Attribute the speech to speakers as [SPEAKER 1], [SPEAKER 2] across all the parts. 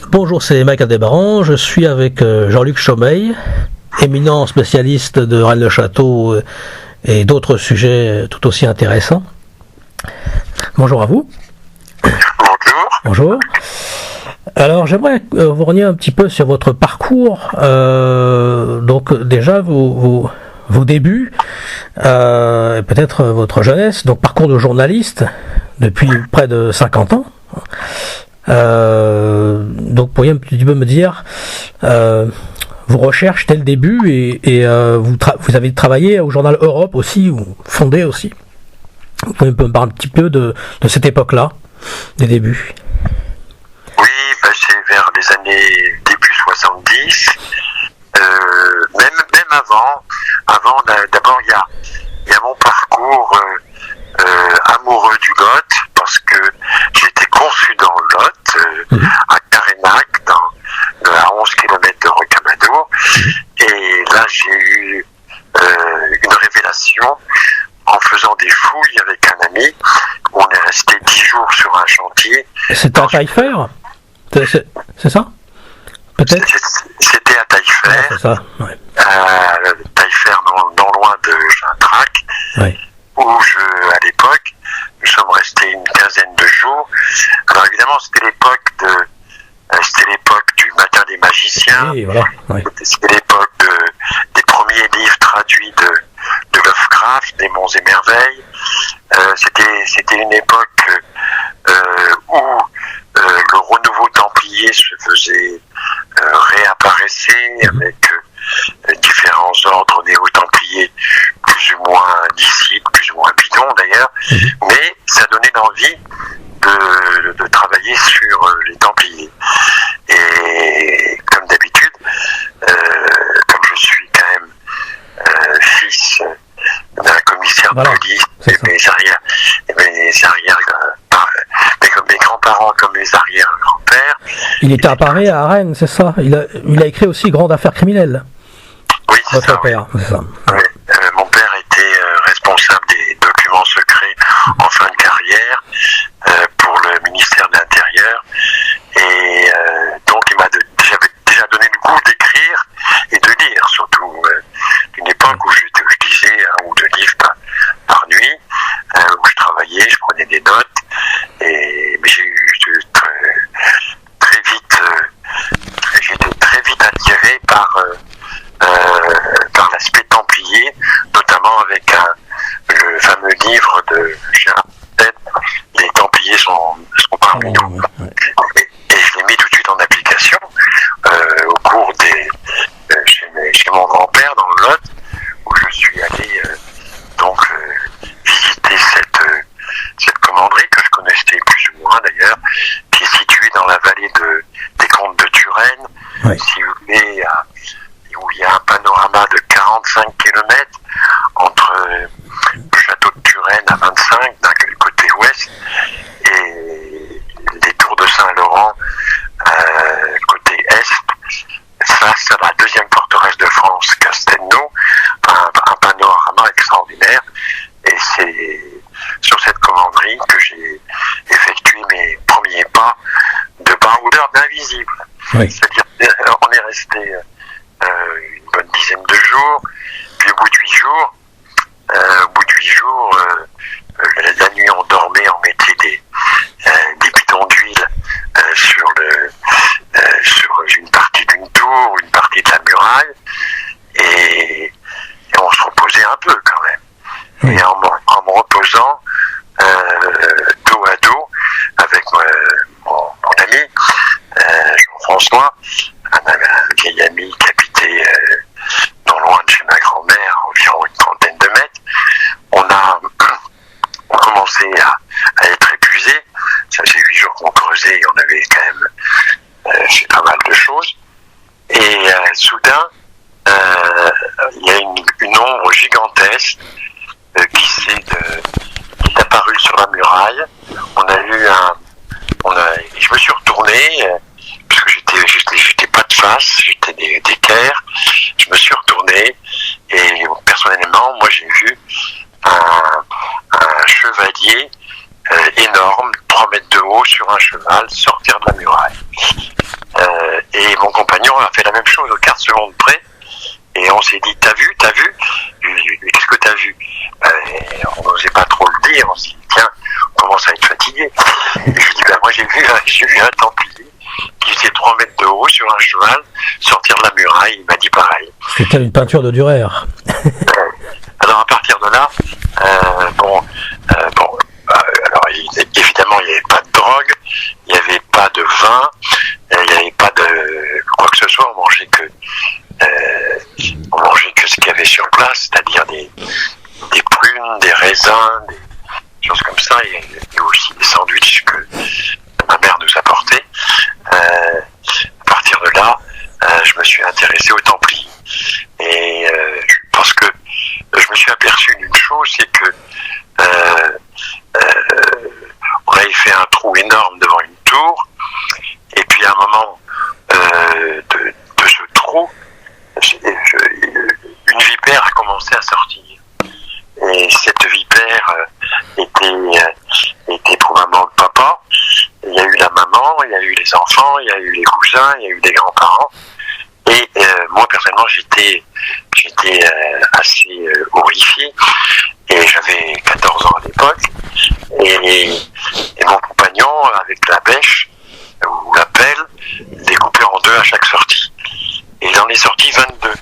[SPEAKER 1] Bonjour, c'est Mike Adébaran, je suis avec Jean-Luc Chaumeil, éminent spécialiste de Rennes-le-Château et d'autres sujets tout aussi intéressants. Bonjour à vous.
[SPEAKER 2] Bonjour.
[SPEAKER 1] Bonjour. Alors j'aimerais vous revenir un petit peu sur votre parcours, donc déjà vos débuts, et peut-être votre jeunesse, donc parcours de journaliste depuis près de 50 ans. Donc pourriez un petit peu me dire vos recherches dès le début et vous avez travaillé au journal Europe aussi, ou fondé aussi. Vous pouvez me parler un petit peu de cette époque-là, des débuts.
[SPEAKER 2] Oui, c'est vers les années début 70, même avant d'abord il y a mon parcours amoureux du Lot, parce que j'étais conçu dans le Lot, à Carénac, à 11 km de Rocamadour, et là j'ai eu une révélation en faisant des fouilles avec un ami. On est resté 10 jours sur un chantier.
[SPEAKER 1] C'était à Taillefer, c'est ça? Peut-être.
[SPEAKER 2] C'était à Taillefer.
[SPEAKER 1] Ouais, c'est ça. Ouais.
[SPEAKER 2] Taillefer, non loin de Chintrac,
[SPEAKER 1] Ouais.
[SPEAKER 2] où à l'époque, nous sommes restés une quinzaine de jours. Alors évidemment, c'était l'époque du Matin des magiciens.
[SPEAKER 1] Oui, voilà. Ouais.
[SPEAKER 2] C'était l'époque des premiers livres traduits de Lovecraft, des Monts et Merveilles. C'était une époque où le renouveau templier se faisait réapparaissait avec différents ordres néo-templiers, plus ou moins licites, plus ou moins bidons d'ailleurs, mais ça donnait l'envie de travailler sur les templiers. Et comme d'habitude, comme je suis quand même fils d'un commissaire de police, mes grands-parents comme mes arrière-grands-pères.
[SPEAKER 1] Il était à Paris, à Rennes, c'est ça? Il a écrit aussi Grande Affaire criminelle.
[SPEAKER 2] Oui, c'est
[SPEAKER 1] votre
[SPEAKER 2] ça.
[SPEAKER 1] père,
[SPEAKER 2] oui.
[SPEAKER 1] C'est ça.
[SPEAKER 2] Oui. Mon père était responsable des documents secrets en fin de carrière pour le ministère de l'Intérieur, et donc il m'a déjà donné le goût d'écrire et de lire, surtout une époque où je lisais un ou deux livres par nuit, où je travaillais, je prenais des notes, mais j'ai eu j'étais très vite attiré par l'aspect templier, notamment avec le fameux livre de Gérard Tête, Les Templiers sont parmi nous. Et je l'ai mis tout de suite en application au cours chez mon grand-père dans le Lot, où je suis allé visiter cette commanderie que je connaissais plus ou moins d'ailleurs, qui est située dans la vallée des Comtes de Turenne, si vous voulez, où il y a un panorama de 45 km entre le château de Turenne à 25 d'un côté ouest et les tours de Saint-Laurent côté est, face à la deuxième forteresse de France, Castelnau, un panorama extraordinaire. Et c'est sur cette commanderie que j'ai effectué mes premiers pas de baroudeur d'invisible.
[SPEAKER 1] Oui.
[SPEAKER 2] C'est-à-dire, on est resté une bonne dizaine de jours, puis au bout de 8 jours, la nuit on dormait, on mettait des bidons d'huile sur une partie d'une tour, une partie de la muraille, et on se reposait un peu quand même. Oui. Et en me reposant dos à dos avec mon ami Jean-François, un vieil ami qui habitait non loin de chez ma grand-mère, environ une trentaine de mètres, on commençait à être épuisé. Ça faisait 8 jours qu'on creusait et on avait quand même fait pas mal de choses. Et soudain, il y a une ombre gigantesque qui est apparue sur la muraille. Je me suis retourné, puisque j'étais pas de face, j'étais d'équerre. Je me suis retourné et personnellement, moi j'ai vu un chevalier énorme, 3 mètres de haut sur un cheval, sortir de la muraille. a fait la même chose aux 4 secondes près. Et on s'est dit, t'as vu? Qu'est-ce que t'as vu? On n'osait pas trop le dire. On s'est dit, tiens, on commence à être fatigué. Et je lui dis, moi j'ai vu un Templier qui faisait 3 mètres de haut sur un cheval sortir de la muraille. Il m'a dit pareil.
[SPEAKER 1] C'était une peinture de Dürer.
[SPEAKER 2] Alors à partir de là, alors évidemment il n'y avait pas de drogue, il n'y avait pas de vin, il n'y avait pas de quoi que ce soit. On mangeait que ce qu'il y avait sur place, c'est-à-dire des prunes, des raisins, des choses comme ça, et aussi des sandwichs que ma mère nous apportait. À partir de là, je me suis intéressé aux Templiers. Et parce que je me suis aperçu d'une chose, c'est que on avait fait un trou énorme devant une tour, et puis à un moment de ce trou, une vipère a commencé à sortir. Et cette vipère était probablement le papa. Il y a eu la maman, il y a eu les enfants, il y a eu les cousins, il y a eu les grands-parents. Et moi personnellement j'étais assez horrifié, et j'avais 14 ans à l'époque, et mon compagnon avec la bêche ou la pelle découpait en deux à chaque sortie, et il en est sorti 22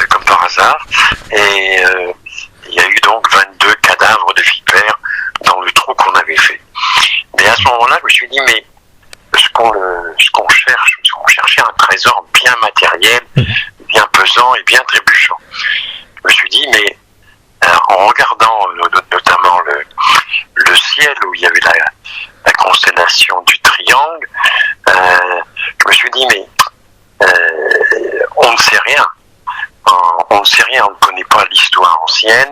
[SPEAKER 2] comme par hasard, et il y a eu donc 22 cadavres de vipères dans le trou qu'on avait fait. Mais à ce moment-là je me suis dit, mais ce qu'on cherchait un trésor bien matériel, bien pesant et bien trébuchant. Je me suis dit, mais en regardant notamment le ciel où il y avait la constellation du triangle, je me suis dit, mais on ne sait rien. On ne sait rien, on ne connaît pas l'histoire ancienne,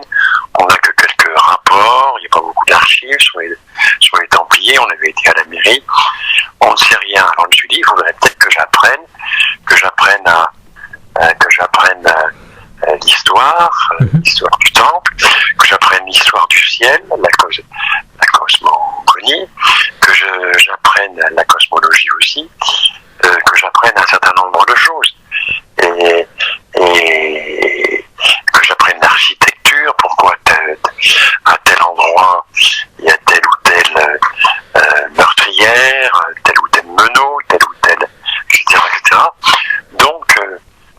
[SPEAKER 2] on n'a que quelques rapports, il n'y a pas beaucoup d'archives sur les Templiers, on avait été à la mairie, on ne sait rien. Alors je me suis dit, il faudrait peut-être que j'apprenne l'histoire, l'histoire du temple, que j'apprenne l'histoire du ciel, la cosmogonie, que j'apprenne la cosmologie aussi, que j'apprenne un certain nombre de choses. Et que j'apprenne l'architecture, pourquoi à tel endroit il y a telle ou telle meurtrière, tel ou tel meneau, tel ou tel, etc., etc. Donc,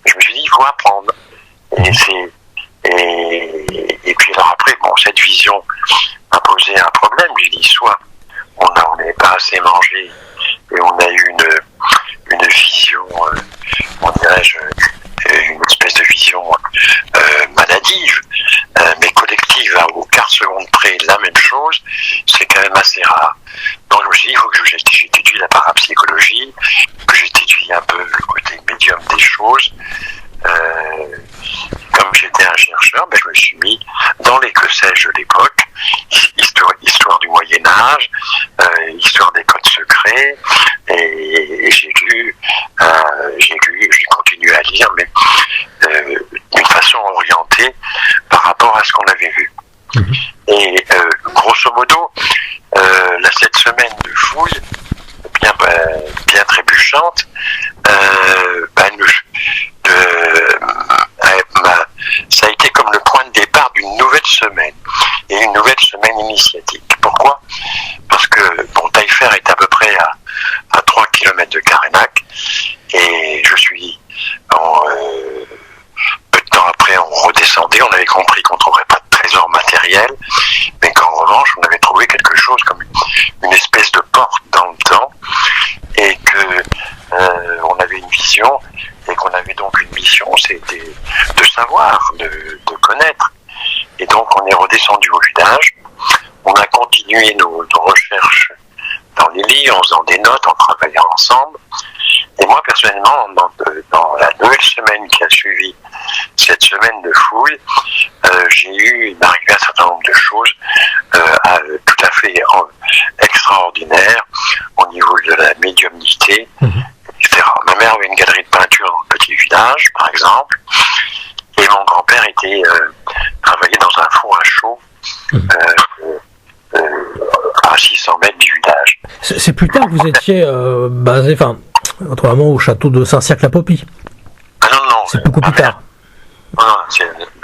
[SPEAKER 2] je me suis dit, il faut apprendre. Et puis alors après, cette vision a posé un problème. J'ai dit, soit on n'avait pas assez mangé et on a eu une vision, une espèce de vision maladive, mais collective, aux 4 secondes près, la même chose, c'est quand même assez rare. Donc je me suis dit, il faut que j'étudie la parapsychologie, que j'étudie un peu le côté médium des choses. Comme j'étais un chercheur, je me suis mis dans les que sais-je de l'époque, histoire du Moyen-Âge, histoire des codes secrets, et j'ai continué à lire, mais d'une façon orientée par rapport à ce qu'on avait vu. Et grosso modo, cette semaine de fouille, bien trébuchante, ça a été comme le point de départ d'une nouvelle semaine, et une nouvelle semaine initiatique. Pourquoi? Parce que Taillefer est à peu près à 3 km de Carénac, et je suis peu de temps après on redescendait, on avait compris qu'on ne trouverait pas de trésor matériel, mais qu'en revanche on avait trouvé quelque chose comme une espèce de porte dans le temps, et que on avait une vision, et qu'on avait donc une mission, c'était de savoir, de connaître. Et donc on est redescendu au village, on a continué nos recherches dans les lits, en faisant des notes, en travaillant ensemble. Et moi personnellement, dans la nouvelle semaine qui a suivi cette semaine de fouille, il m'est arrivé un certain nombre de choses tout à fait extraordinaires au niveau de la médiumnité, etc. Ma mère avait une galerie de peinture dans le petit village, par exemple, et mon grand-père travaillait dans un four à chaud à 600 mètres du village.
[SPEAKER 1] C'est plus tard que vous étiez basé, Autrement, au château de Saint-Cirque-la-Popie.
[SPEAKER 2] Ah non.
[SPEAKER 1] C'est beaucoup plus tard.
[SPEAKER 2] Non,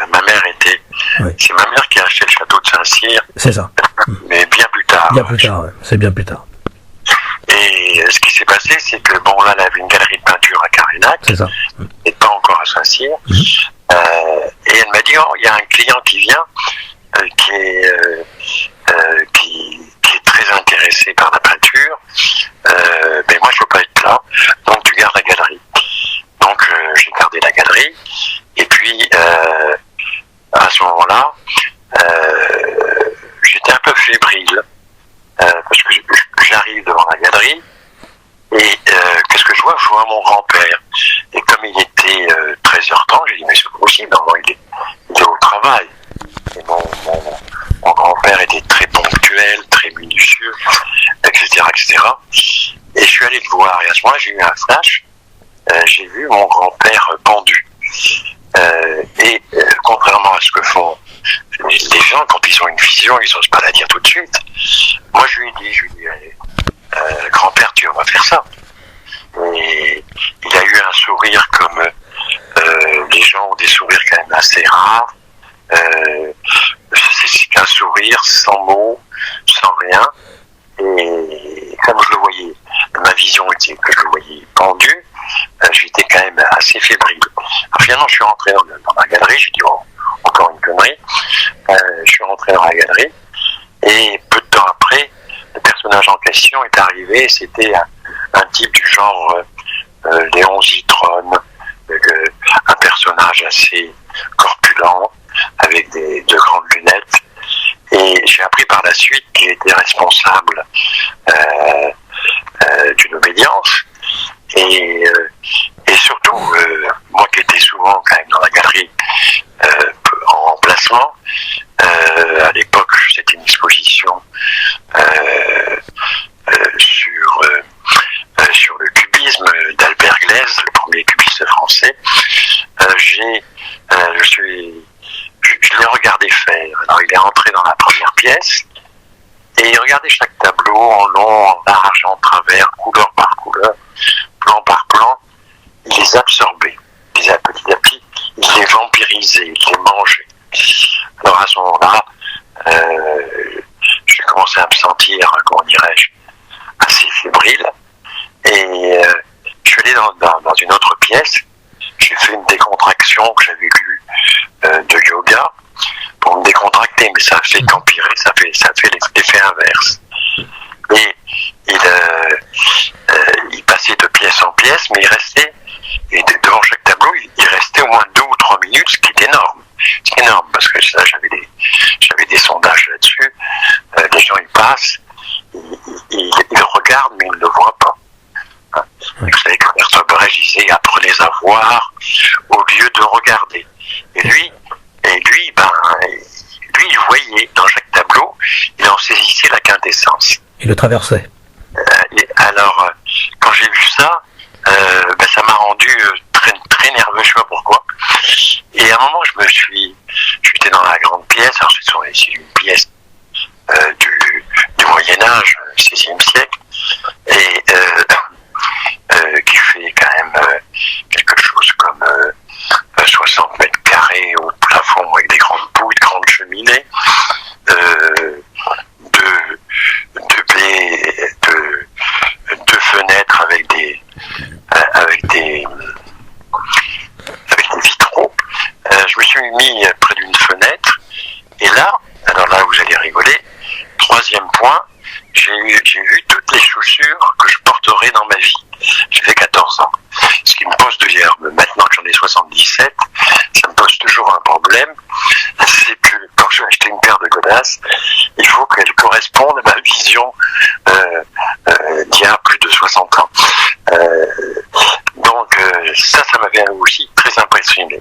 [SPEAKER 2] ma mère était...
[SPEAKER 1] Oui.
[SPEAKER 2] C'est ma mère qui a acheté le château de Saint-Cyr.
[SPEAKER 1] C'est ça.
[SPEAKER 2] Mais bien plus tard.
[SPEAKER 1] Bien plus tard, ouais. C'est bien plus tard.
[SPEAKER 2] Et ce qui s'est passé, c'est que, bon, là, elle avait une galerie de peinture à Carinac.
[SPEAKER 1] C'est ça.
[SPEAKER 2] Et pas encore à Saint-Cyr. Et elle m'a dit, oh, il y a un client qui vient, qui est très intéressé par la peinture, mais moi je veux pas être là, donc tu gardes la galerie. Donc j'ai gardé la galerie, et puis à ce moment-là, j'étais un peu fébrile, parce que j'arrive devant la galerie, et qu'est-ce que je vois? Je vois mon grand-père. Et comme il était 13h30, j'ai dit, mais c'est pas possible, non, il est au travail. Et mon grand-père était très ponctuel, très minutieux, etc., etc. Et je suis allé le voir, et à ce moment-là, j'ai eu un flash. J'ai vu mon grand-père pendu. Et contrairement à ce que font les gens, quand ils ont une vision, ils n'osent pas la dire tout de suite. Moi, je lui ai dit, allez, grand-père, tu vas faire ça. Et il a eu un sourire comme les gens ont des sourires quand même assez rares. C'est un sourire sans mots, sans rien. Et comme je le voyais, ma vision était que je le voyais pendu, j'étais quand même assez fébrile. Alors finalement, je suis rentré dans la galerie, j'ai dit, oh, encore une connerie. Je suis rentré dans la galerie, et peu de temps après, le personnage en question est arrivé. C'était un type du genre Léon Zitrone, un personnage assez corpulent, avec de grandes lunettes. Et j'ai appris par la suite qu'il était responsable d'une obédience. Et surtout, moi qui étais souvent quand même dans la galerie en remplacement, à l'époque c'était une exposition sur le cubisme d'Albert Glaise, le premier cubiste français. Je l'ai regardé faire. Alors il est rentré dans la première pièce et il regardait chaque tableau en long, en large, en travers, couleur par couleur, plan par plan. Il les absorbait. Petit à petit, il les vampirisait, il les mangeait. Alors à ce moment-là, j'ai commencé à me sentir, comment dirais-je, assez fébrile. Et je suis allé dans une autre pièce. J'ai fait une décontraction que j'avais lue de yoga pour me décontracter, mais ça fait qu'empirer, ça fait l'effet inverse. Et il passait de pièce en pièce, mais il restait, et devant chaque tableau, il restait au moins 2 ou 3 minutes, ce qui est énorme. C'est énorme, parce que ça, j'avais des sondages là-dessus. Les gens, ils passent, ils regardent, mais ils ne le voient pas. Hein. Vous savez que Bertolt Brecht disait, apprenez à voir au lieu de regarder. Et lui, il voyait dans chaque tableau, il en saisissait la quintessence.
[SPEAKER 1] Il le traversait.
[SPEAKER 2] Alors, quand j'ai vu ça, ça m'a rendu très, très nerveux, je sais pas pourquoi. Et à un moment, j'étais dans la grande pièce, alors c'est une pièce du Moyen-Âge, 16e siècle, et qui fait quand même quelque chose comme 60 mètres carrés au plafond, avec des grandes poules, de grandes cheminées, deux fenêtres avec des vitraux. Je me suis mis près d'une fenêtre, et là, alors là vous allez rigoler, 3e point, j'ai vu toutes les chaussures que je porterai dans ma vie. J'ai fait 14 ans. Ce qui me pose d'ailleurs, maintenant que j'en ai 77, ça me pose toujours un problème, c'est que quand je vais acheter une paire de godasses, il faut qu'elle corresponde à ma vision d'il y a plus de 60 ans. Donc ça m'avait aussi très impressionné.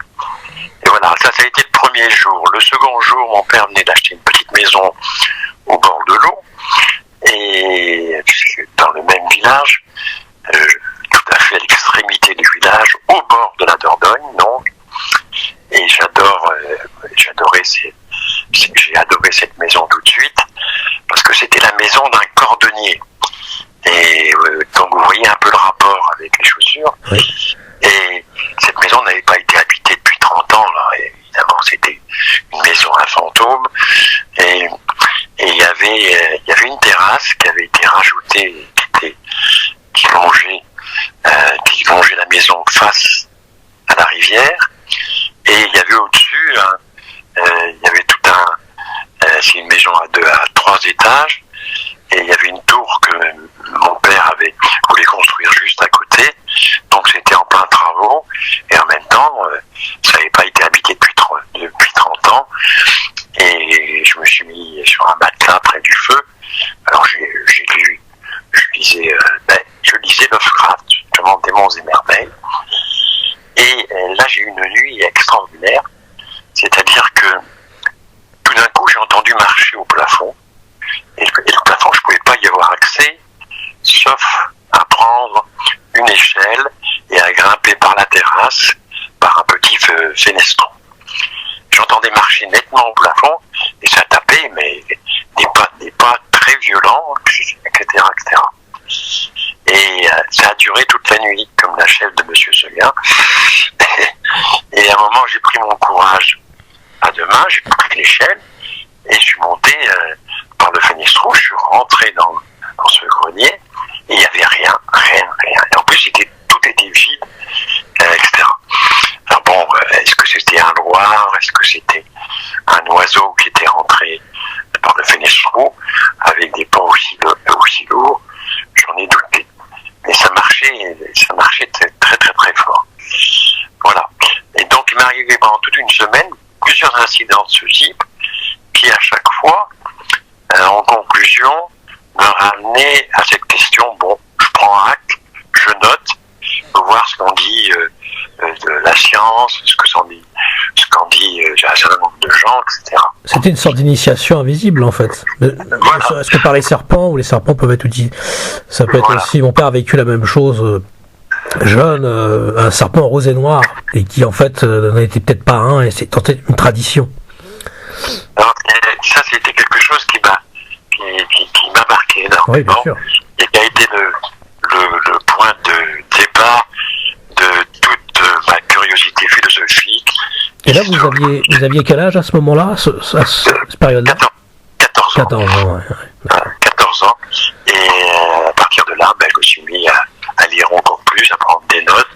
[SPEAKER 2] Et voilà, ça a été le premier jour. Le second jour, mon père venait d'acheter une petite maison au bord de l'eau, et dans le même village, tout à fait à l'extrémité du village, au bord de la Dordogne, donc. Et j'ai adoré cette maison tout de suite, parce que c'était la maison d'un cordonnier. Et donc vous voyez un peu le rapport avec les
[SPEAKER 1] Oui.
[SPEAKER 2] Et cette maison n'avait pas été habitée depuis 30 ans. Là. Et évidemment, c'était une maison à fantôme. Et il y avait une terrasse qui avait été rajoutée, qui longeait la maison face à la rivière. Et il y avait au-dessus, il y avait c'est une maison à 3 étages. Et il y avait une tour que mon père voulu construire juste à côté. Donc c'était en plein travaux. Et en même temps, ça n'avait pas été habité depuis 30 ans. Et je me suis mis sur un matelas près du feu. Alors je lisais Lovecraft, justement des Monts et Merveilles. Et là j'ai eu une nuit extraordinaire. C'est-à-dire que tout d'un coup j'ai entendu marcher au plafond. Et le plafond, je ne pouvais pas y avoir accès, sauf à prendre une échelle et à grimper par la terrasse, par un petit fenestron. J'entendais marcher nettement au plafond, et ça tapait, mais des pas très violents, etc. Et ça a duré toute la nuit, comme la chèvre de Monsieur Seguin. Et à un moment, j'ai pris mon courage à deux mains, j'ai pris l'échelle, et je suis monté par le fenestron, je suis rentré dans ce grenier, et il n'y avait rien. Et en plus, tout était vide, etc. Alors bon, est-ce que c'était un loir, est-ce que c'était un oiseau qui était rentré par le fenestron, avec des pas aussi lourds, j'en ai douté. Mais ça marchait très très très fort. Voilà. Et donc, il m'est arrivé pendant toute une semaine plusieurs incidents de ce type, qui à chaque fois, en conclusion, me ramenaient à cette question, bon, je prends acte, je note, pour voir ce qu'on dit de la science, ce qu'en dit un certain nombre de gens, etc.
[SPEAKER 1] C'était une sorte d'initiation invisible, en fait. Voilà. Est-ce que par les serpents, ou les serpents peuvent être utilisés? Ça peut être aussi, mon père a vécu la même chose, jeune, un serpent rose et noir, et qui en fait n'en était peut-être pas un, et c'est une tradition.
[SPEAKER 2] Alors, ça, c'était quelque chose qui m'a marqué énormément.
[SPEAKER 1] Oui, bien sûr.
[SPEAKER 2] Et qui a été le point de départ de toute ma curiosité philosophique.
[SPEAKER 1] Et là, vous aviez quel âge à ce moment-là, à cette période-là? 14 ans, ouais.
[SPEAKER 2] 14 ans. Et à partir de là, je me suis mis à lire encore plus, à prendre des notes,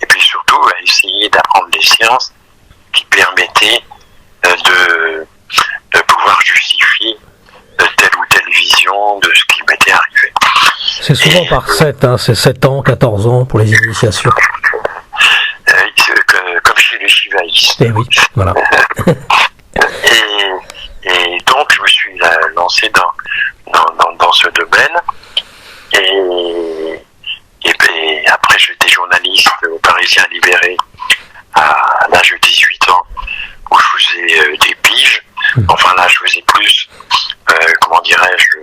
[SPEAKER 2] et puis surtout à essayer d'apprendre des sciences qui permettaient de pouvoir justifier telle ou telle vision de ce qui m'était arrivé.
[SPEAKER 1] C'est souvent par 7, c'est 7 ans, 14 ans pour les initiations.
[SPEAKER 2] Comme chez les shivaïstes.
[SPEAKER 1] Et oui, voilà.
[SPEAKER 2] et donc, je me suis lancé dans ce domaine. Et après, j'étais journaliste au Parisien Libéré à l'âge de 18 ans, où je faisais des piges. Enfin là, je faisais plus, comment dirais-je,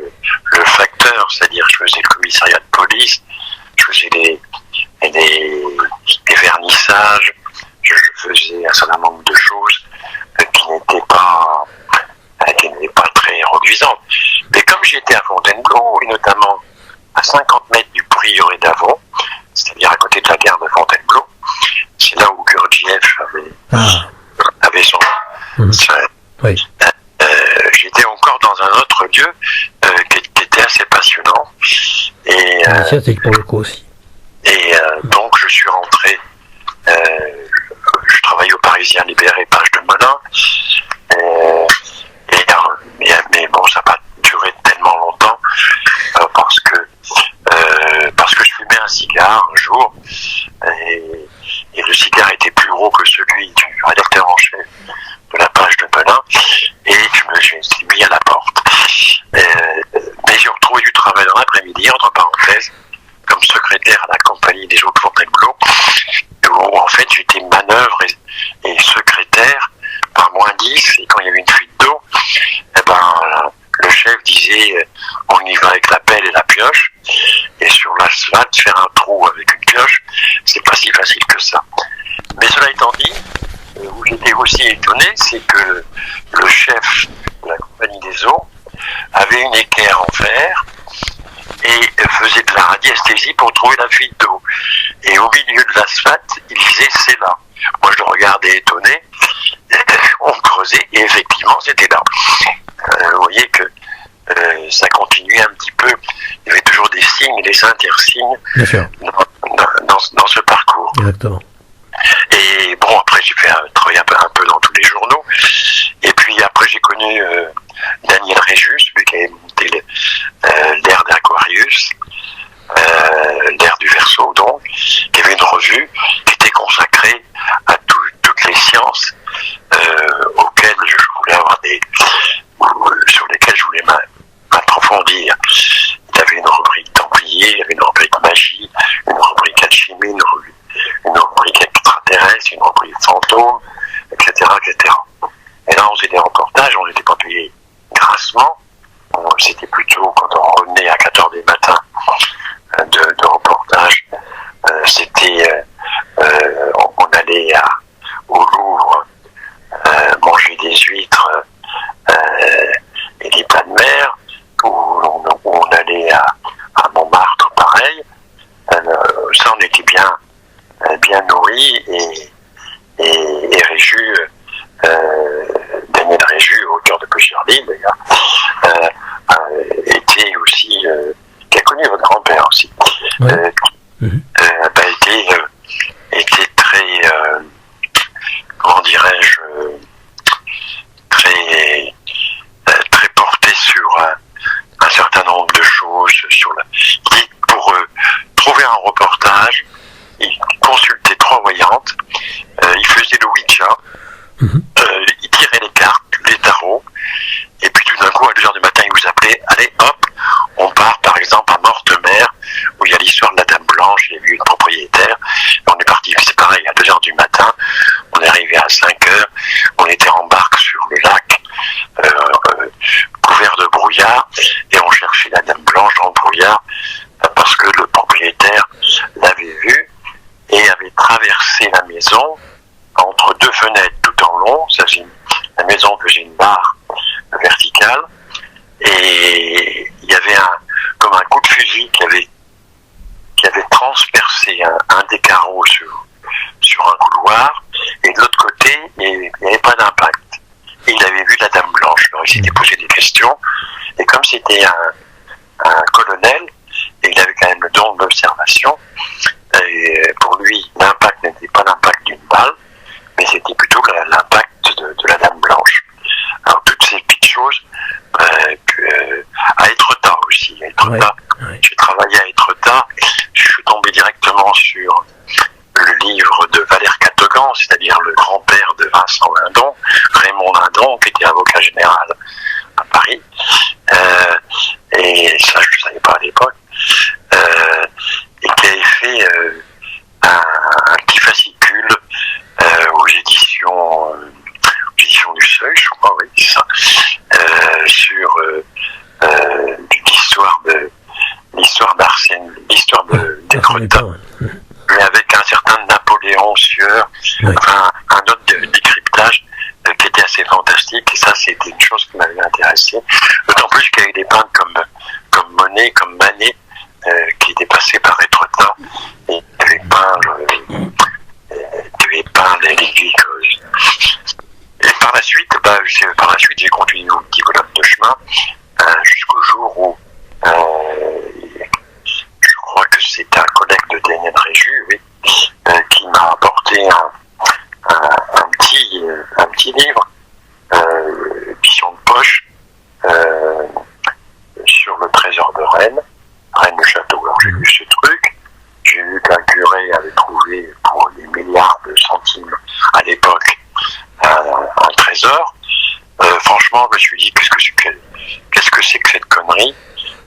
[SPEAKER 2] le facteur, c'est-à-dire je faisais le commissariat de police, je faisais des vernissages, je faisais un certain nombre de choses qui n'étaient pas très reluisantes. Mais comme j'étais à Fontainebleau, et notamment à 50 mètres du prieuré d'Avon, c'est-à-dire à côté de la gare de Fontainebleau, c'est là où Gurdjieff avait son...
[SPEAKER 1] Oui.
[SPEAKER 2] J'étais encore dans un autre lieu qui était assez passionnant. Et
[SPEAKER 1] initiatique pour le coup aussi.
[SPEAKER 2] Et donc je suis rentré, je travaillais au Parisien Libéré, page de Melun. Mais bon, ça n'a pas duré tellement longtemps parce que je fumais un cigare un jour et le cigare était plus gros que celui du rédacteur en chef de la page de Melun, et je me suis mis à la porte. Mais j'ai retrouvé du travail dans l'après-midi, entre parenthèses, comme secrétaire à la compagnie des eaux de Fontainebleau, où en fait j'étais manœuvre et secrétaire par -10, et quand il y avait une fuite d'eau, le chef disait on y va avec la pelle et la pioche, et sur l'asphalte faire un trou avec une pioche, c'est pas si facile que ça. Mais cela étant dit, où j'étais aussi étonné, c'est que le chef de la compagnie des eaux avait une équerre en fer et faisait de la radiesthésie pour trouver la fuite d'eau. Et au milieu de l'asphalte, il disait c'est là. Moi je le regardais étonné, on creusait et effectivement c'était là. Vous voyez que ça continuait un petit peu, il y avait toujours des signes, des intersignes dans ce parcours.
[SPEAKER 1] Exactement.
[SPEAKER 2] Et bon, après j'ai fait travailler un peu dans tous les journaux, et puis après j'ai connu Daniel Réjus, lui qui avait monté l'ère d'Aquarius, l'ère du Verseau donc, qui avait une revue qui était consacrée à toutes les sciences auxquelles je voulais avoir sur lesquelles je voulais m'approfondir. Il y avait une rubrique Templier, il y avait une rubrique Magie, une rubrique Alchimie, une rubrique extraterrestre, une rubrique Fantôme, etc., etc. Et là on faisait des reportages, on n'était pas payé grassement, c'était plutôt quand on revenait à 4h du matin de reportage, c'était on allait au Louvre manger des huîtres et des plats de mer, où on allait à Montmartre pareil. Ça on était bien nourris, et Réjus, Daniel Réjus, auteur de Pécherly d'ailleurs, était aussi, qui a connu votre grand-père aussi, était très, comment dirais-je, très porté sur un certain nombre de choses, pour trouver un reportage, il consultait 3 voyantes, il faisait le Ouija, il tirait les cartes, les tarots, et puis tout d'un coup à 2h du matin il vous appelait, allez hop, on part par exemple à Mortemer, où il y a l'histoire de la Dame Blanche, il y a eu une propriétaire, et on est parti, c'est pareil, à 2h du matin, on est arrivé à 5h, on était en barque sur le lac, couvert de brouillard, et on cherchait la Dame Blanche dans le brouillard, parce que le propriétaire l'avait vue, et avait traversé la maison, entre 2 fenêtres tout en long, la maison faisait une barre verticale, et il y avait comme un coup de fusil qui avait transpercé un des carreaux sur un couloir, et de l'autre côté, il n'y avait pas d'impact. Et il avait vu la Dame Blanche. Alors il s'était posé des questions, et comme c'était un colonel, et il avait quand même le don de l'observation, et pour lui, l'impact n'était pas l'impact d'une balle, mais c'était plutôt l'impact de la Dame Blanche. Alors toutes ces petites choses, à Étretat aussi, j'ai travaillé à Étretat, je suis tombé directement sur le livre de Valère Categan, c'est-à-dire le grand-père de Vincent Lindon, Raymond Lindon, qui était avocat général à Paris, et ça je ne le savais pas à l'époque, et qui avait fait un petit fascicule aux éditions du Seuil, je crois, oui, c'est ça, sur l'histoire d'Arsène, l'histoire d'Étretat, mais avec un certain Napoléon Sieur, enfin, un autre décryptage qui était assez fantastique, et ça c'était une chose qui m'avait intéressé, d'autant plus qu'il y avait des peintres comme Monet, comme Manet, qui étaient passés par Étretat, et qui avaient peint les glycoses. Et par la suite, j'ai continué mon petit bonhomme de chemin jusqu'au jour où je crois que c'est un collègue de Daniel Réjus, qui m'a apporté un petit livre, édition de poche, sur le trésor de Rennes le Château. Alors j'ai lu ce truc, j'ai vu qu'un curé avait trouvé pour des milliards de centimes à l'époque un trésor. Franchement, je me suis dit, qu'est-ce que c'est que cette connerie?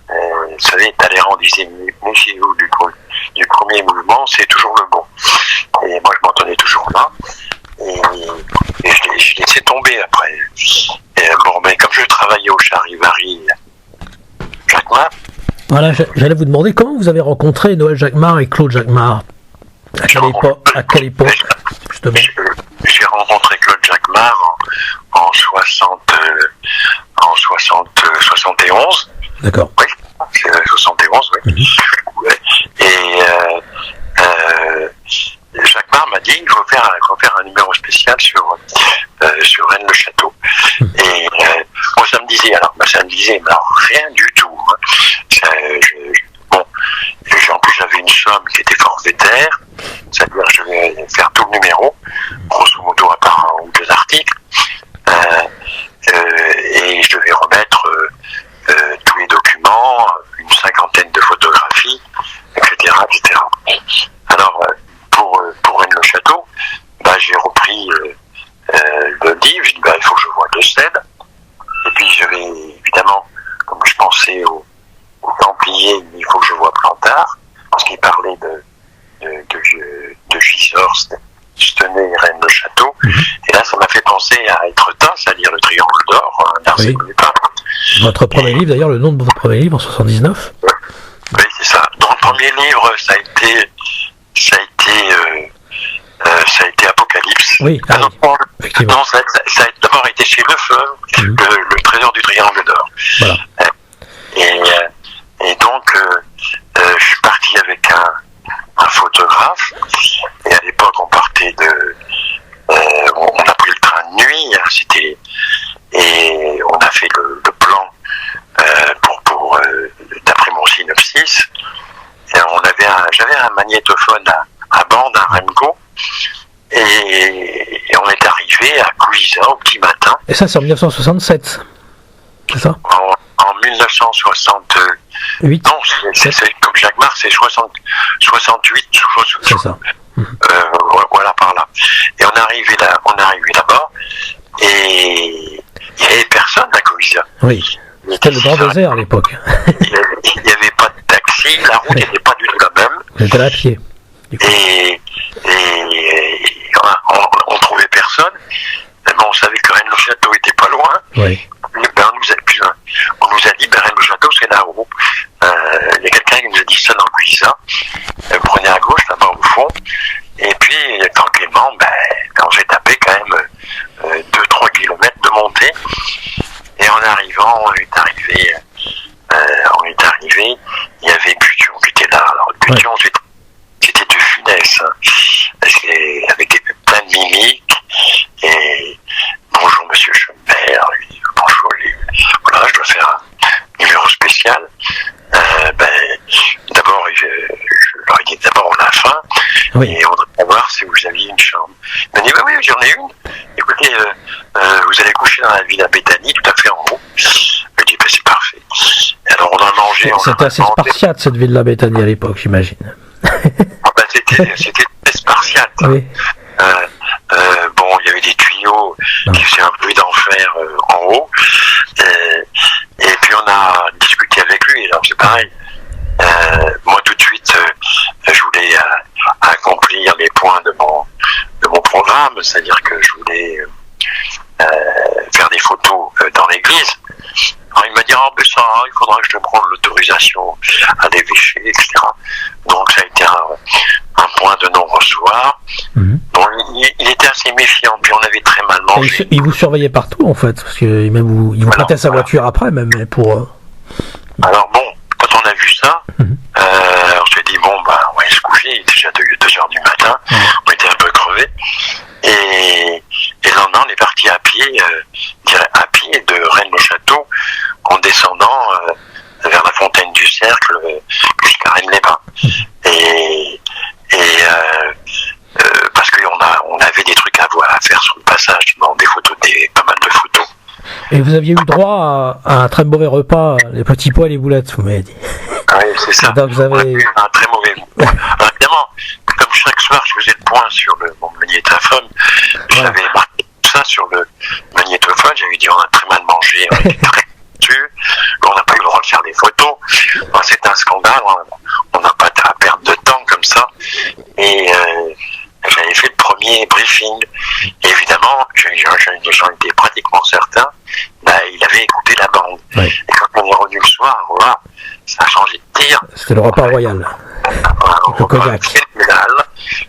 [SPEAKER 2] Vous savez, Talleyrand disait, méfiez-vous du premier mouvement, c'est toujours le bon. Et moi, je m'en tenais toujours là. Et je laissais tomber après. Mais comme je travaillais au Charivari Jacquemart.
[SPEAKER 1] Voilà, j'allais vous demander comment vous avez rencontré Noël Jacquemart et Claude Jacquemart. À quelle époque, justement?
[SPEAKER 2] J'ai rencontré Claude Jacquemart en 71.
[SPEAKER 1] D'accord.
[SPEAKER 2] Oui, c'est 71, oui. Et dit, il faut faire un numéro spécial sur Rennes-le-Château. Et moi, ça me disait, mais alors, rien du tout. Hein. En plus, j'avais une somme qui était forfaitaire, c'est-à-dire je vais faire tout le numéro, grosso modo à part 1 ou 2 articles, et je devais remettre tous les documents, une 50aine de photographies, etc. Alors, pour Rennes-le-Château, j'ai repris le livre, j'ai dit, il faut que je voie de scènes, et puis je vais, évidemment, comme je pensais aux Templiers, il faut que je voie Plantard, parce qu'il parlait de Gisors, Stenay et Rennes-le-Château, et là ça m'a fait penser à Étretat, c'est-à-dire le Triangle d'Or, un art
[SPEAKER 1] oui. Votre premier livre, d'ailleurs, le nom de votre premier livre en 79.
[SPEAKER 2] Oui, c'est ça. Dans le premier livre, ça a été Apocalypse.
[SPEAKER 1] Oui, effectivement.
[SPEAKER 2] Non, ça a d'abord été chez Lefebvre, le trésor du Triangle d'Or.
[SPEAKER 1] Voilà.
[SPEAKER 2] Et donc, je suis parti avec un photographe, et à l'époque, on partait on a pris le train de nuit, et on a fait le plan d'après mon synopsis. Et j'avais un magnétophone à bande, un Remco, et on est arrivé à Couisa au petit matin.
[SPEAKER 1] Et ça, c'est en 1967, c'est ça?
[SPEAKER 2] En 1968. Non, c'est comme Jacques Marc, c'est 68.
[SPEAKER 1] C'est ça.
[SPEAKER 2] Voilà, par là. Et on est arrivé là-bas, et il n'y avait personne à Couisa.
[SPEAKER 1] Oui. C'était le grand désert à l'époque.
[SPEAKER 2] Il n'y avait pas de taxi, la route n'était pas du tout la même.
[SPEAKER 1] J'étais à pied.
[SPEAKER 2] Et on trouvait personne. On savait que Rennes-le-Château était pas loin.
[SPEAKER 1] Oui.
[SPEAKER 2] On nous a dit, Rennes-le-Château, c'est là-haut. Il y a quelqu'un qui nous a dit ça dans le Guisa. Prenez à gauche, là-bas au fond. Et puis, tranquillement, j'ai tapé quand même 2-3 kilomètres de montée. Et en arrivant, on est arrivé, il y avait Bution qui était là. Alors, Bution, c'était de Funès, hein. Avec plein de mimiques, et bonjour monsieur Schubert, bonjour, voilà, je dois faire un numéro spécial. D'abord, je leur ai dit, d'abord on a faim, oui. Et on doit savoir si vous aviez une chambre. Il m'a dit, oui, j'en ai une. Écoutez, vous allez coucher dans la Villa Béthanie, tout à fait en haut. Je lui ai dit, c'est parfait. Et alors on a mangé.
[SPEAKER 1] C'était assez spartiate cette Villa Béthanie à l'époque, j'imagine.
[SPEAKER 2] C'était très spartiate. Oui. Il y avait des tuyaux qui faisaient un bruit d'enfer en haut. Et puis on a discuté avec lui, et alors c'est pareil. Moi tout de suite, je voulais accomplir les points de mon programme, c'est-à-dire que je voulais faire des photos dans l'église. Alors il m'a dit, il faudra que je demande l'autorisation à l'évêché, etc. Donc ça a été un point de non-recevoir. Bon, il était assez méfiant, puis on avait très mal mangé.
[SPEAKER 1] Il vous surveillait partout en fait, parce qu'il vous prêtait sa voiture après même pour.
[SPEAKER 2] Alors quand on a vu ça, on s'est dit on va aller se coucher, il était déjà 2h du matin, on était un peu crevés, et le lendemain on est parti à pied de Rennes-le-Château, en descendant vers la fontaine du Cercle jusqu'à Rennes-les-Bains. Parce qu'on avait des trucs à faire sur le passage, pas mal de photos.
[SPEAKER 1] Et vous aviez eu droit à un très mauvais repas, les petits pois et les boulettes, vous m'avez dit.
[SPEAKER 2] Oui, c'est ça.
[SPEAKER 1] Donc vous avez...
[SPEAKER 2] On a eu un très mauvais goût. Alors, évidemment, comme chaque soir je faisais le point sur mon magnétophone, j'avais marqué tout ça sur le magnétophone, j'avais dit on a très mal mangé, on était très dessus, on n'a pas eu le droit de faire des photos. C'est un scandale, on n'a pas à perdre de temps comme ça. Et j'avais fait le premier briefing. Et évidemment, j'en étais pratiquement certain, il avait écouté la bande. Oui. Et quand on est revenu le soir, voilà, ça a changé de tir.
[SPEAKER 1] C'était le repas royal.
[SPEAKER 2] Le cognac.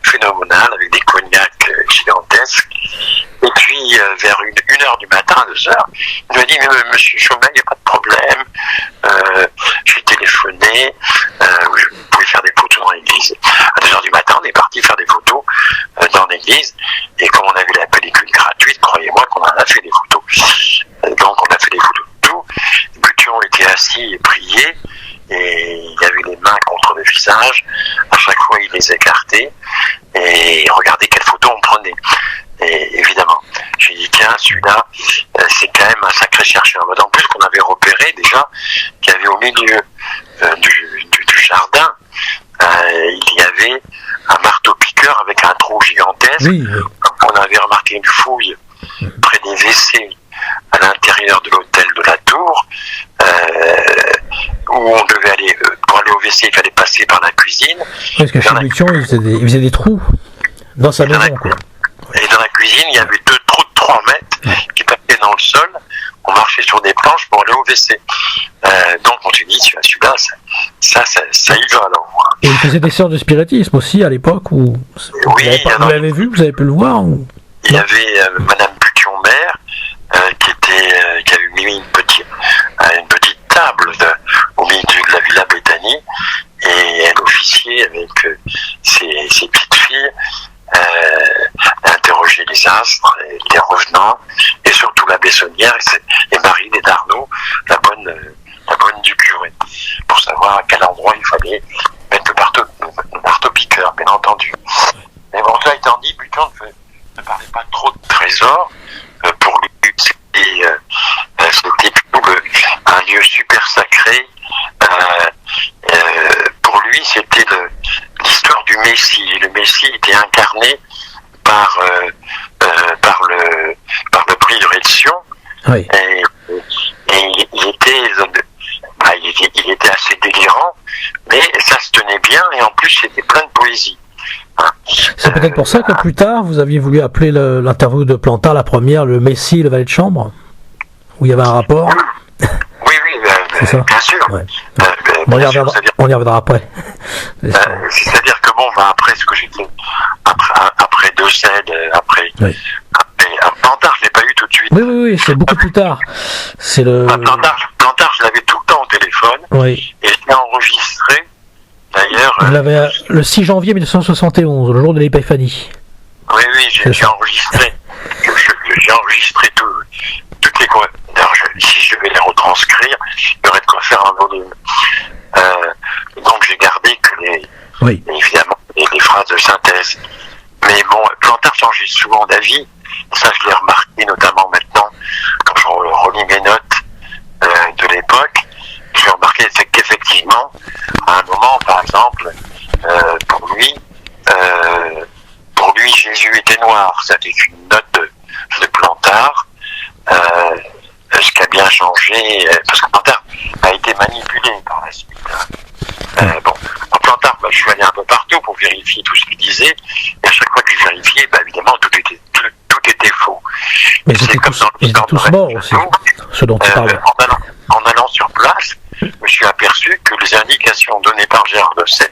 [SPEAKER 2] Phénoménal, avec des cognacs gigantesques. Et puis, vers 1h du matin, 2h, il m'a dit, mais monsieur Chaumet, il n'y a pas de problème. J'ai téléphoné, vous pouvez faire des photos dans l'église. À 2h du matin, on est parti faire des photos dans marteau-piqueur avec un trou gigantesque.
[SPEAKER 1] Oui, oui.
[SPEAKER 2] On avait remarqué une fouille près des WC à l'intérieur de l'hôtel de la Tour, où on devait aller, pour aller au WC, il fallait passer par la cuisine.
[SPEAKER 1] Parce que chez Luxion, il faisait des trous dans sa maison, quoi.
[SPEAKER 2] Et dans la cuisine, il y avait 2 trous de 3 mètres qui passaient dans le sol. On marchait sur des planches pour aller au WC. Donc on s'est dit, celui-là, ça y va alors.
[SPEAKER 1] Et il faisait des séances de spiritisme aussi à l'époque où
[SPEAKER 2] Oui,
[SPEAKER 1] vous l'avez vu, vous avez pu le voir ou...
[SPEAKER 2] Il y avait Madame Bution-Mère qui avait mis une petite table au milieu de la Villa Béthanie, et elle officiait avec ses petites filles, interroger les astres, les revenants, et surtout la Bessonnière et Marie des Darnaud, la bonne du curé, pour savoir à quel endroit il fallait mettre le marteau-piqueur, bien entendu. Mais bon, ça étant dit, Bution ne parlait pas trop de trésors. Pour lui, c'était plutôt un lieu super sacré. Pour lui, c'était l'histoire du Messie. Le Messie était incarné par le prieuré de Sion.
[SPEAKER 1] Oui.
[SPEAKER 2] Et il était assez délirant, mais ça se tenait bien, et en plus c'était plein de poésie.
[SPEAKER 1] C'est peut-être pour ça que plus tard vous aviez voulu appeler l'interview de Plantard, la première, le Messie, le valet de chambre, où il y avait un rapport.
[SPEAKER 2] Oui,
[SPEAKER 1] c'est ça.
[SPEAKER 2] Bien sûr.
[SPEAKER 1] Ouais. On y reviendra après.
[SPEAKER 2] C'est-à-dire que bon, après ce que j'ai dit, après Deux Cèdes, après Plantard, je l'ai pas eu tout de suite.
[SPEAKER 1] Oui, c'est beaucoup plus tard. C'est le.
[SPEAKER 2] Plantard, je l'avais tout le temps au téléphone.
[SPEAKER 1] Oui.
[SPEAKER 2] Et je l'ai enregistré. D'ailleurs.
[SPEAKER 1] Vous l'avez le 6 janvier 1971, le jour de l'Épiphanie.
[SPEAKER 2] Oui, j'ai enregistré. J'ai enregistré toutes les. D'ailleurs, si je vais les retranscrire, il y aurait de quoi faire un volume. Donc j'ai gardé que évidemment les phrases de synthèse. Mais bon, Plantard changeait souvent d'avis. Ça, je l'ai remarqué notamment maintenant quand je relis mes notes de l'époque. J'ai remarqué qu'effectivement, à un moment, par exemple, pour lui, Jésus était noir. C'était une note de Plantard. Ce qui a bien changé, parce que Plantard a été manipulé par la suite. Bon, en Plantard, je suis allé un peu partout pour vérifier tout ce qu'il disait, et à chaque fois que je vérifiais, évidemment, tout était faux.
[SPEAKER 1] Mais ils étaient tous morts aussi, ce dont tu parlais.
[SPEAKER 2] En allant sur place, je me suis aperçu que les indications données par Gérard de Seine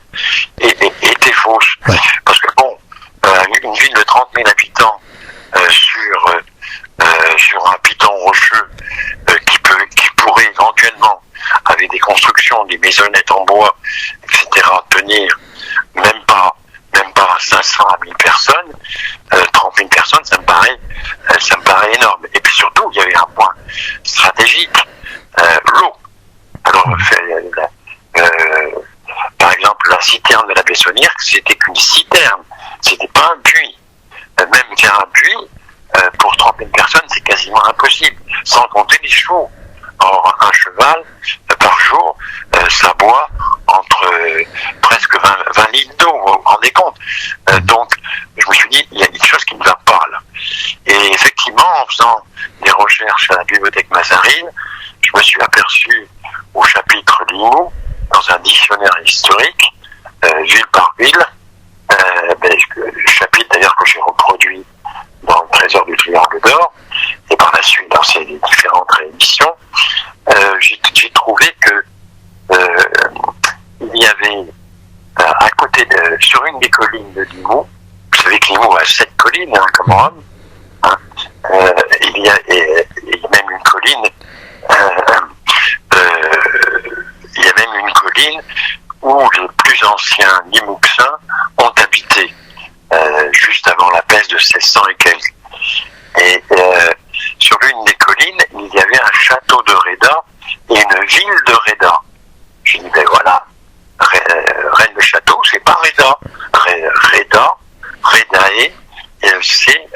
[SPEAKER 2] étaient fausses. Ouais. Parce que bon, une ville de 30 000 habitants sur un piton rocheux qui pourrait éventuellement, avec des constructions, des maisonnettes en bois, etc., tenir même pas 500 à 1000 personnes, 30 000 personnes, ça me paraît énorme. Et puis surtout, il y avait un point stratégique, l'eau. Alors, par exemple, la citerne de la Bessonnière, c'était qu'une citerne, c'était pas un puits. Même faire un puits, pour 30 000 personnes, c'est quasiment impossible, sans compter les chevaux. Or, un cheval, par jour, ça boit entre presque 20 litres d'eau, vous vous rendez compte. Donc, je me suis dit, il y a quelque chose qui ne va pas là. Et effectivement, en faisant des recherches à la bibliothèque Mazarine, je me suis aperçu au chapitre Limoux, dans un dictionnaire historique, ville par ville, le chapitre d'ailleurs que j'ai reproduit dans le Trésor du Triangle d'Or, et par la suite dans ces différentes rééditions, j'ai trouvé que il y avait à côté sur une des collines de Limoux, vous savez que Limoux a 7 collines, comme Rome, il y a même une colline, où les plus anciens Limouxins ont habité, juste avant la peste de 1600 et quelques. Et sur l'une des collines, il y avait un château de Réda et une ville de Réda. J'ai dit, ben voilà, Rennes le château, c'est pas Réda. Rédaé, c'est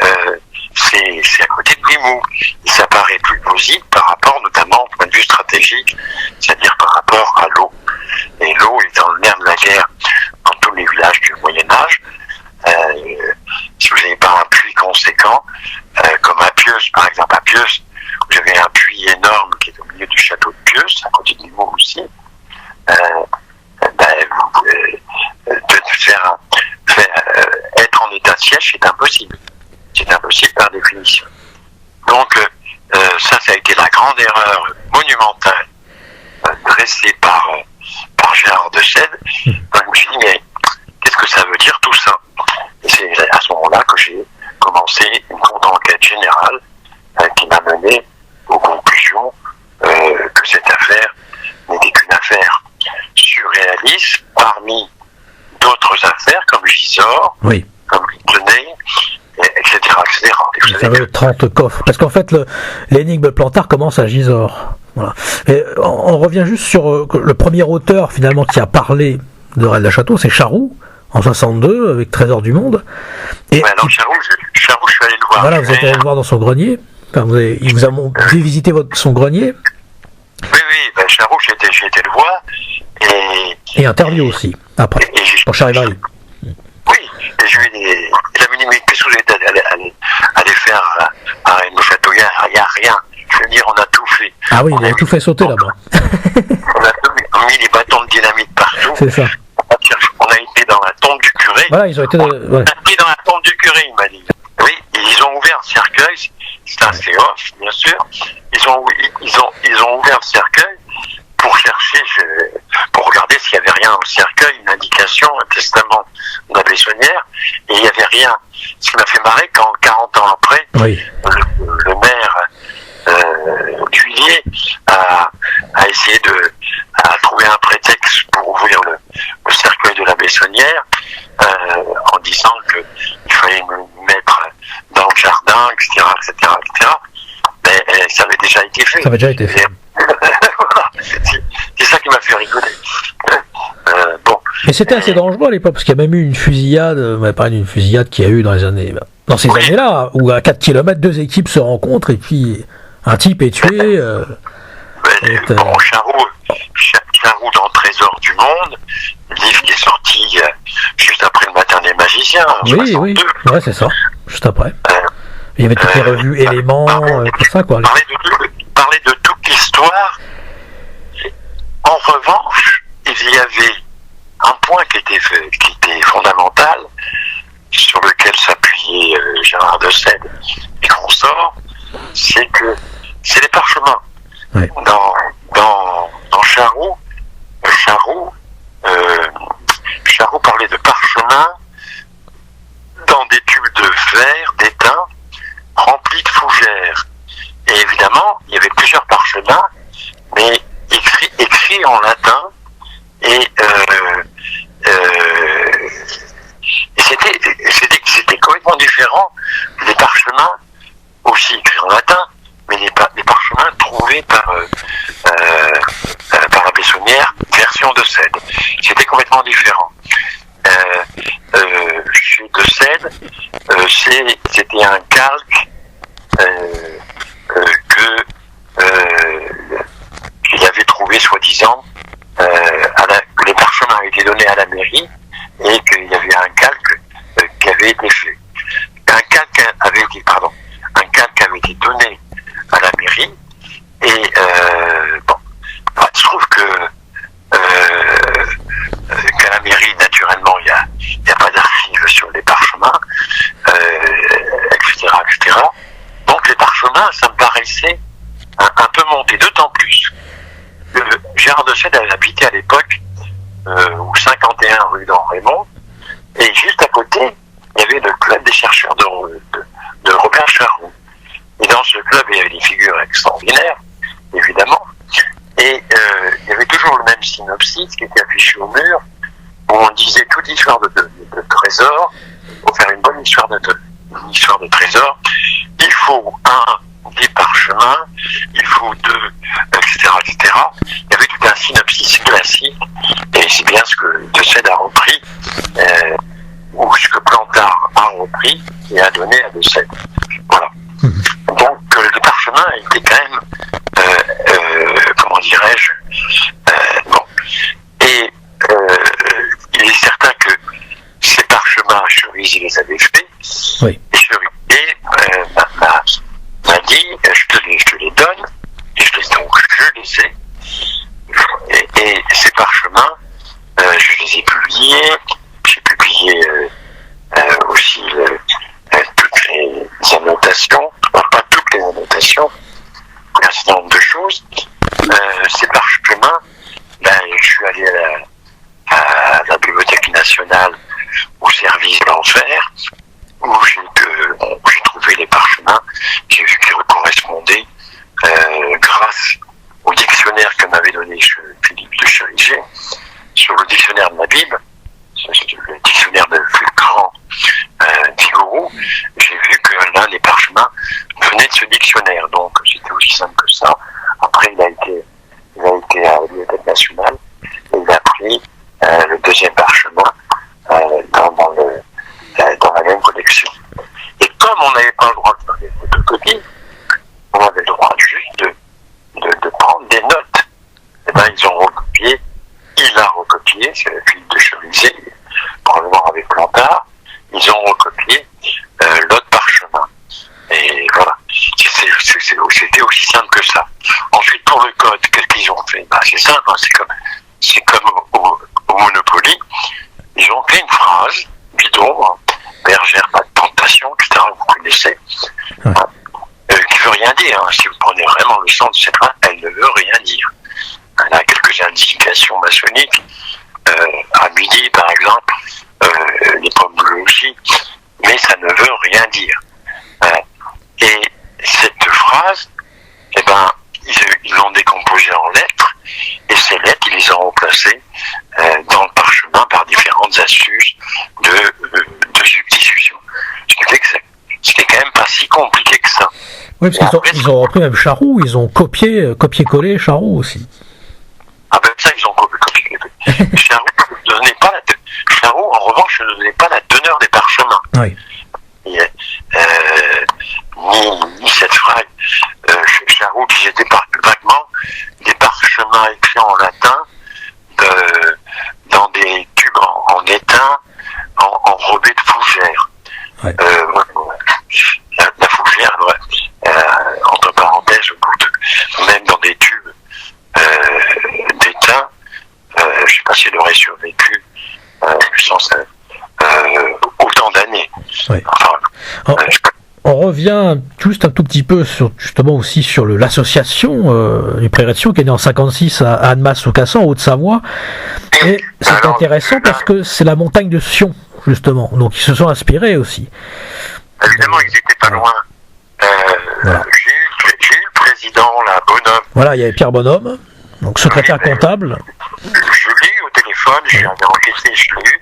[SPEAKER 2] à côté de Limoux. Et ça paraît plus plausible par rapport notamment au point de vue stratégique, c'est-à-dire par rapport à l'eau. Et l'eau est dans le nerf de la guerre dans tous les villages du Moyen-Âge. Pieusse, par exemple, à Pieusse, où j'avais un puits énorme qui est au milieu du château de Pieusse, à côté de Limoux aussi, être en état de siège, c'est impossible. C'est impossible par définition. Donc, ça a été la grande erreur monumentale dressée par Gérard de Sède. Donc, je me suis dit, mais qu'est-ce que ça veut dire tout ça? Et c'est à ce moment-là que j'ai commencé une contre-enquête générale qui m'a mené aux conclusions que cette affaire n'était qu'une affaire surréaliste parmi d'autres affaires comme Gisors,
[SPEAKER 1] oui,
[SPEAKER 2] comme Tenay, etc. etc.
[SPEAKER 1] Le fameux 30 coffres. Parce qu'en fait, l'énigme Plantard commence à Gisors. Voilà. Et on revient juste sur le premier auteur finalement qui a parlé de Rennes-le-Château, c'est Charroux, en 62, avec Trésor du Monde. Et
[SPEAKER 2] ouais, alors Charroux, je suis allé le voir.
[SPEAKER 1] Voilà, vous êtes allé le voir dans son grenier. Enfin, il vous a visité son grenier.
[SPEAKER 2] Oui, ben Charroux, j'ai été le voir.
[SPEAKER 1] Et interview aussi, après, pour Charivari.
[SPEAKER 2] Oui, et je lui ai dit, il m'a dit, mais qu'est-ce que vous êtes allé faire à Rennes-le-Château? Il n'y a rien. Je veux dire, on a tout fait.
[SPEAKER 1] Ah oui, il a tout fait sauter là-bas.
[SPEAKER 2] On a mis les bâtons de dynamite partout.
[SPEAKER 1] C'est ça.
[SPEAKER 2] On a été dans la tombe du curé.
[SPEAKER 1] Voilà, ils ont été...
[SPEAKER 2] On a été dans la tombe du curé, il m'a dit. Oui, ils ont ouvert le cercueil. C'est off, bien sûr. Ils ont ouvert le cercueil pour chercher, pour regarder s'il n'y avait rien au cercueil, une indication, un testament de la Bessonnière, et il n'y avait rien. Ce qui m'a fait marrer quand, 40 ans après,
[SPEAKER 1] oui,
[SPEAKER 2] le maire d'Huillier a essayé à trouver un prétexte pour ouvrir le cercueil de la Bessonnière, en disant qu'il fallait me mettre dans le jardin, etc., etc., etc. Mais ça avait déjà été fait.
[SPEAKER 1] Ça avait déjà été fait.
[SPEAKER 2] Voilà, c'est ça qui m'a fait rigoler. Bon.
[SPEAKER 1] Mais c'était assez dangereux à l'époque, parce qu'il y a même eu une fusillade, on m'a parlé d'une fusillade qu'il y a eu dans ces années-là, où à 4 km, deux équipes se rencontrent, et puis un type est tué.
[SPEAKER 2] Bon, Charroux dans Trésor du Monde, livre qui est sorti juste après Le Matin des Magiciens.
[SPEAKER 1] Oui, 62. Oui, ouais, c'est ça, juste après. Il y avait toutes les revues Éléments, tout ça, quoi.
[SPEAKER 2] Parler de toute l'histoire. En revanche, il y avait un point qui était fondamental, sur lequel s'appuyait Gérard de Sède et consorts, c'est que c'est les parchemins.
[SPEAKER 1] Oui.
[SPEAKER 2] Dans Charroux parlait de parchemins dans des tubes de verre, d'étain, remplis de fougères. Et évidemment, il y avait plusieurs parchemins, mais écrits en latin, et c'était complètement différent des parchemins aussi écrits en latin, mais les parchemins trouvés par la Bessonnière, version de Sède. C'était complètement différent. Chez de Sède, c'était un calque qu'il avait trouvé soi-disant, que les parchemins avaient été donnés à la mairie et qu'il y avait un calque qui avait été fait. Un calque avait été donné à la mairie et il se trouve qu'à la mairie, naturellement, il n'y a pas d'archives sur les parchemins, etc., etc. Donc les parchemins, ça me paraissait un peu monté, d'autant plus que Gérard de Sède avait habité à l'époque au 51 rue d'En-Raymond, et juste à côté, il y avait le club des chercheurs de Robert Charroux. Et dans ce club, il y avait des figures extraordinaires, évidemment, et il y avait toujours le même synopsis qui était affiché au mur, où on disait toute l'histoire de trésor. Pour faire une bonne histoire de trésor, il faut des parchemins, il faut deux, etc., etc. Il y avait tout un synopsis classique, et c'est bien ce que de Sède a repris, ou ce que Plantard a repris et a donné à de Sède. Voilà. Donc le parchemin était quand même, comment dirais-je, bon. Et il est certain que ces parchemins, Cherise, il les avait faits.
[SPEAKER 1] Oui.
[SPEAKER 2] Et Cherise m'a laissés. Et ces parchemins, je les ai publiés. J'ai publié aussi toutes les annotations, enfin, pas toutes les annotations, un certain nombre de choses. Ces parchemins, je suis allé à la Bibliothèque nationale au service de l'enfer, où j'ai trouvé les parchemins. J'ai vu qu'ils correspondaient, grâce au dictionnaire que m'avait donné Philippe de Chérizier, sur le dictionnaire de la Bible, le dictionnaire de grand Vigouroux, j'ai vu que l'un des parchemins venait de ce dictionnaire. Donc c'était aussi simple que ça. Après, il a été à la Bibliothèque nationale et il a pris le deuxième parchemin dans la même collection. Et comme on n'avait pas le droit de faire des photocopies, on avait le droit juste de prendre des notes. Et ben ils ont recopié, il a recopié, c'est le Philippe de Chérizier, probablement avec Plantard, ils ont recopié l'autre parchemin. Et voilà, c'était aussi simple que ça. Ensuite, pour le code, qu'est-ce qu'ils ont fait? C'est simple, hein, c'est comme au Monopoly, ils ont fait une phrase bidon, hein, bergère, pas de plantation, etc., vous connaissez,
[SPEAKER 1] ouais.
[SPEAKER 2] Qui veut rien dire. Hein. Si vous prenez vraiment le sens de cette phrase, elle ne veut rien dire. Elle a quelques indications maçonniques. À midi, par exemple, les pommes bleues aussi, mais ça ne veut rien dire. Et cette phrase, eh ben, ils l'ont décomposée en lettres, et ces lettres, ils les ont remplacées dans le parchemin par différentes astuces de substitution. Ce qui fait que c'était quand même pas si compliqué que ça.
[SPEAKER 1] Oui, parce qu'ils ont repris même Charroux, ils ont copié-collé Charroux aussi.
[SPEAKER 2] Ah ben ça, ils ont copié-collé. Charroux, en revanche, ne donnait pas la teneur des parchemins.
[SPEAKER 1] Oui.
[SPEAKER 2] Ni cette phrase. Charroux disait vaguement des parchemins écrits en latin dans des tubes en étain enrobés de fougères.
[SPEAKER 1] Ouais.
[SPEAKER 2] La fougère, entre parenthèses, même dans des tubes d'étain, je ne sais pas si elle aurait survécu autant d'années.
[SPEAKER 1] Oui. Enfin, on revient juste un tout petit peu justement aussi sur l'association du Prieuré de Sion qui est née en 56 à Annemasse-sous-Cassan, en Haute-Savoie. Et c'est intéressant parce que c'est la montagne de Sion, justement. Donc ils se sont inspirés aussi.
[SPEAKER 2] Évidemment, ils n'étaient pas loin. Voilà. J'ai eu le président, là, Bonhomme.
[SPEAKER 1] Voilà, il y avait Pierre Bonhomme, donc secrétaire comptable.
[SPEAKER 2] Je l'ai eu au téléphone, je suis allé enquêter, je l'ai eu.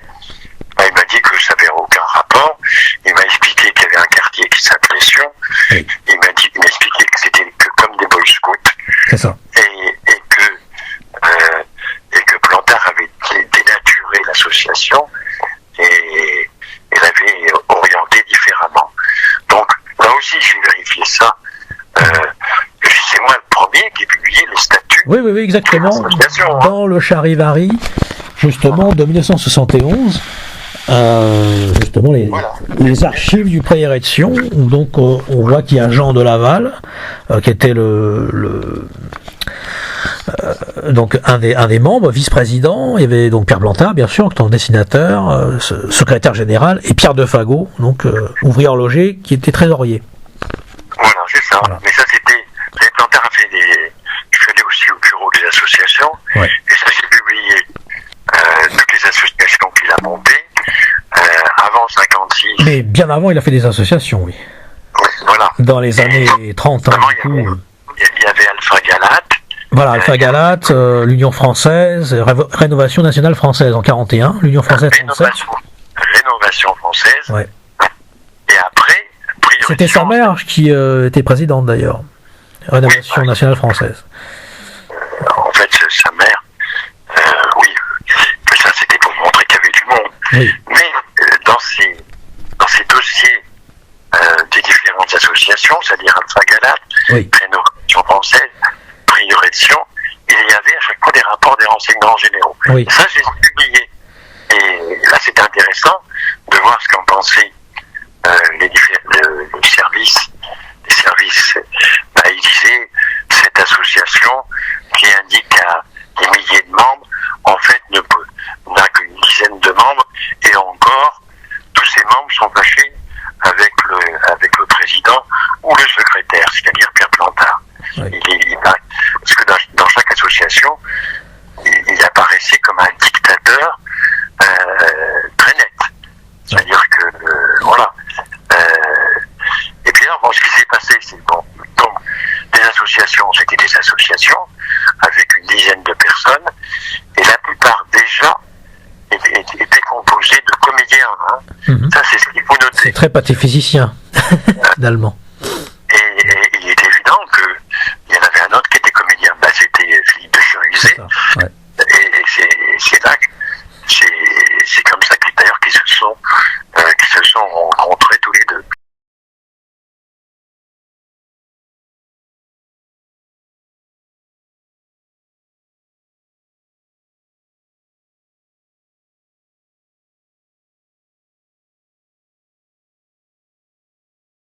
[SPEAKER 2] Il m'a dit que ça n'avait aucun rapport. Il m'a expliqué qu'il y avait un quartier qui s'appelait Sion. Oui. Il m'a expliqué que c'était comme des boy scouts.
[SPEAKER 1] C'est ça.
[SPEAKER 2] Et que Plantard avait dénaturé l'association et l'avait orienté différemment. Donc là aussi j'ai vérifié ça. C'est moi le premier qui ai publié les statuts.
[SPEAKER 1] Oui, exactement. Dans le Charivari, justement, de 1971. Justement les archives du Prieuré de Sion. Donc on voit qu'il y a Jean de Laval qui était donc un des membres, vice-président. Il y avait donc Pierre Plantard, bien sûr, qui était dessinateur, secrétaire général, et Pierre Defagot, donc ouvrier horloger, qui était trésorier.
[SPEAKER 2] Voilà, c'est ça. Voilà. Mais ça c'était Plantard a fait je suis allé aussi au bureau des associations, ouais. Et ça j'ai publié toutes les associations qu'il a montées. Avant 56. Mais
[SPEAKER 1] bien avant, il a fait des associations, oui.
[SPEAKER 2] Oui, voilà.
[SPEAKER 1] Dans les années 30, hein,
[SPEAKER 2] du coup. Il y avait Alpha Galate.
[SPEAKER 1] Voilà, Alpha Galate, l'Union française, Rénovation nationale française en 41, l'Union française 37.
[SPEAKER 2] Rénovation française.
[SPEAKER 1] Ouais.
[SPEAKER 2] Et après,
[SPEAKER 1] c'était sa mère qui était présidente d'ailleurs. Rénovation nationale française.
[SPEAKER 2] En fait, sa mère, oui, que ça c'était pour montrer qu'il y avait du monde.
[SPEAKER 1] Oui.
[SPEAKER 2] Mais dans ces dossiers des différentes associations, c'est-à-dire Alpha Galate,
[SPEAKER 1] oui.
[SPEAKER 2] Rénovation française, Prieuré de Sion, il y avait à chaque fois des rapports des renseignements généraux.
[SPEAKER 1] Oui.
[SPEAKER 2] Ça, j'ai publié. Et là, c'était intéressant de voir ce qu'en pensaient les services. Les services, ils disaient, cette association des milliers de membres, en fait n'a qu'une dizaine de membres, et encore, tous ces membres sont fâchés avec le président ou le secrétaire, c'est-à-dire Pierre Plantard.
[SPEAKER 1] Oui.
[SPEAKER 2] Parce que dans chaque association, il apparaissait comme un dictateur très net. C'est-à-dire que, voilà. Et puis alors, ce qui s'est passé, c'est donc des associations, c'était des associations avec une dizaine de personnes, et la plupart déjà étaient composées de comédiens. Hein.
[SPEAKER 1] Mm-hmm.
[SPEAKER 2] Ça, c'est ce qu'il faut noter.
[SPEAKER 1] C'est très pâté physicien, finalement.